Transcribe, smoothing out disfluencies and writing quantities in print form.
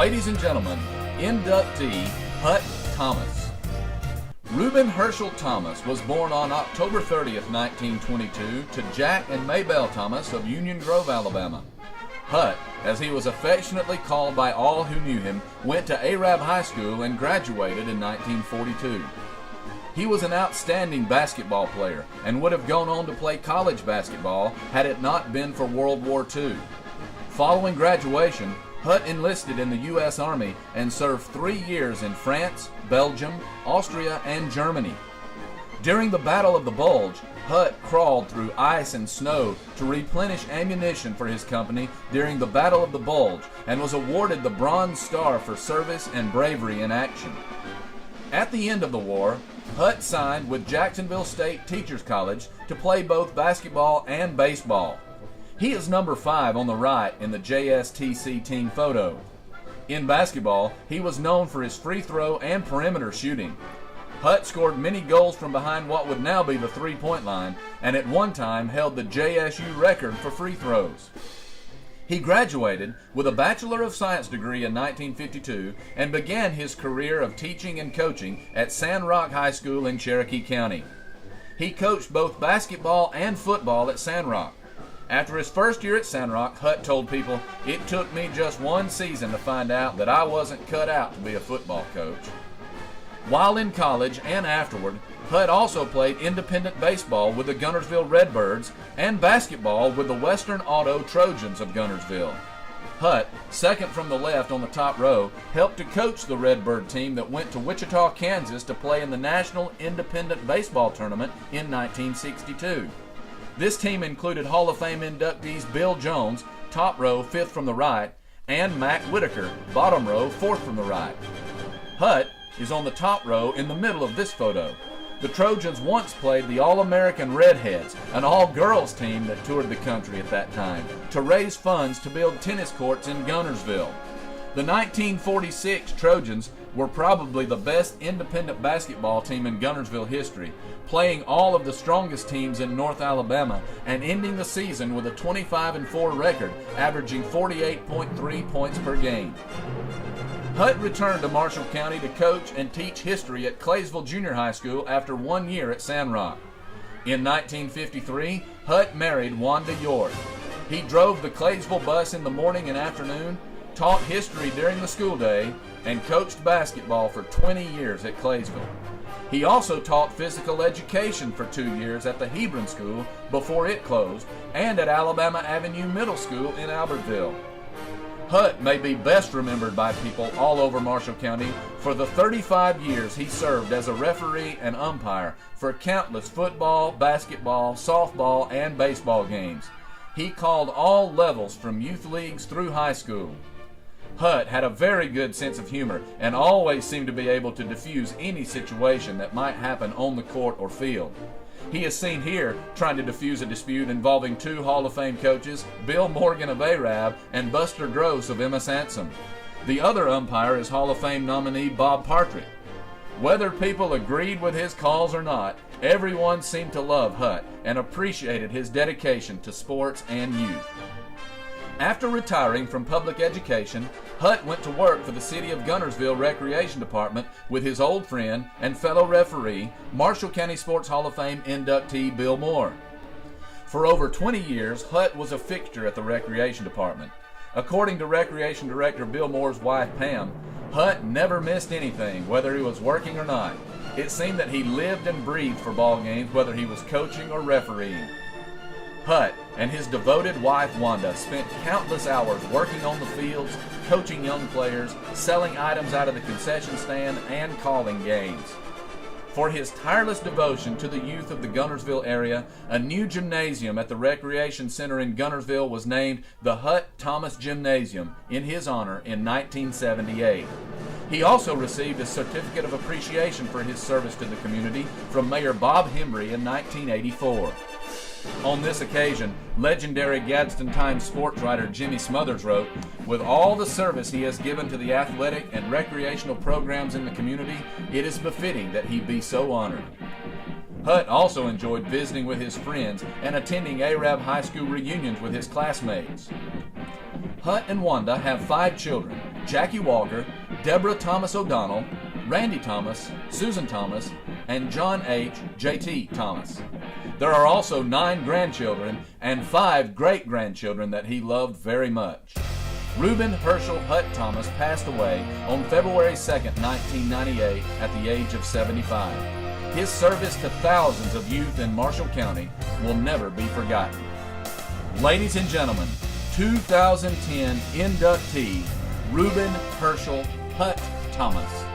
Ladies and gentlemen, Inductee Hut Thomas. Reuben Herschel Thomas was born on October 30th, 1922 to Jack and Maybelle Thomas of Union Grove, Alabama. Hut, as he was affectionately called by all who knew him, went to Arab High School and graduated in 1942. He was an outstanding basketball player and would have gone on to play college basketball had it not been for World War II. Following graduation, Hut enlisted in the U.S. Army and served 3 years in France, Belgium, Austria, and Germany. During the Battle of the Bulge, Hut crawled through ice and snow to replenish ammunition for his company during the Battle of the Bulge and was awarded the Bronze Star for service and bravery in action. At the end of the war, Hut signed with Jacksonville State Teachers College to play both basketball and baseball. He is number 5 on the right in the JSTC team photo. In basketball, he was known for his free throw and perimeter shooting. Hut scored many goals from behind what would now be the three-point line, and at one time held the JSU record for free throws. He graduated with a Bachelor of Science degree in 1952 and began his career of teaching and coaching at Sand Rock High School in Cherokee County. He coached both basketball and football at Sand Rock. After his first year at Sand Rock, Hut told people, "It took me just one season to find out that I wasn't cut out to be a football coach." While in college and afterward, Hut also played independent baseball with the Guntersville Redbirds and basketball with the Western Auto Trojans of Guntersville. Hut, second from the left on the top row, helped to coach the Redbird team that went to Wichita, Kansas to play in the National Independent Baseball Tournament in 1962. This team included Hall of Fame inductees Bill Jones, top row, 5th from the right, and Mac Whitaker, bottom row, 4th from the right. Hut is on the top row in the middle of this photo. The Trojans once played the All-American Redheads, an all-girls team that toured the country at that time, to raise funds to build tennis courts in Guntersville. The 1946 Trojans were probably the best independent basketball team in Guntersville history, playing all of the strongest teams in North Alabama and ending the season with a 25-4 record, averaging 48.3 points per game. Hut returned to Marshall County to coach and teach history at Claysville Junior High School after 1 year at Sand Rock. In 1953, Hut married Wanda York. He drove the Claysville bus in the morning and afternoon, taught history during the school day, and coached basketball for 20 years at Claysville. He also taught physical education for 2 years at the Hebron School before it closed, and at Alabama Avenue Middle School in Albertville. Hut may be best remembered by people all over Marshall County for the 35 years he served as a referee and umpire for countless football, basketball, softball, and baseball games. He called all levels from youth leagues through high school. Hut had a very good sense of humor and always seemed to be able to diffuse any situation that might happen on the court or field. He is seen here trying to diffuse a dispute involving 2 Hall of Fame coaches, Bill Morgan of Arab and Buster Gross of Emma Sansom. The other umpire is Hall of Fame nominee Bob Partridge. Whether people agreed with his calls or not, everyone seemed to love Hut and appreciated his dedication to sports and youth. After retiring from public education, Hut went to work for the City of Guntersville Recreation Department with his old friend and fellow referee, Marshall County Sports Hall of Fame inductee Bill Moore. For over 20 years, Hut was a fixture at the Recreation Department. According to Recreation Director Bill Moore's wife, Pam, Hut never missed anything, whether he was working or not. It seemed that he lived and breathed for ball games, whether he was coaching or refereeing. Hut and his devoted wife Wanda spent countless hours working on the fields, coaching young players, selling items out of the concession stand, and calling games. For his tireless devotion to the youth of the Guntersville area, a new gymnasium at the Recreation Center in Guntersville was named the Hut Thomas Gymnasium in his honor in 1978. He also received a certificate of appreciation for his service to the community from Mayor Bob Hembry in 1984. On this occasion, legendary Gadsden Times sports writer Jimmy Smothers wrote, "With all the service he has given to the athletic and recreational programs in the community, it is befitting that he be so honored." Hut also enjoyed visiting with his friends and attending Arab High School reunions with his classmates. Hut and Wanda have 5 children, Jackie Walker, Deborah Thomas O'Donnell, Randy Thomas, Susan Thomas, and John H. J.T. Thomas. There are also 9 grandchildren and 5 great-grandchildren that he loved very much. Reuben Herschel Hut Thomas passed away on February 2, 1998 at the age of 75. His service to thousands of youth in Marshall County will never be forgotten. Ladies and gentlemen, 2010 inductee Reuben Herschel Hut Thomas.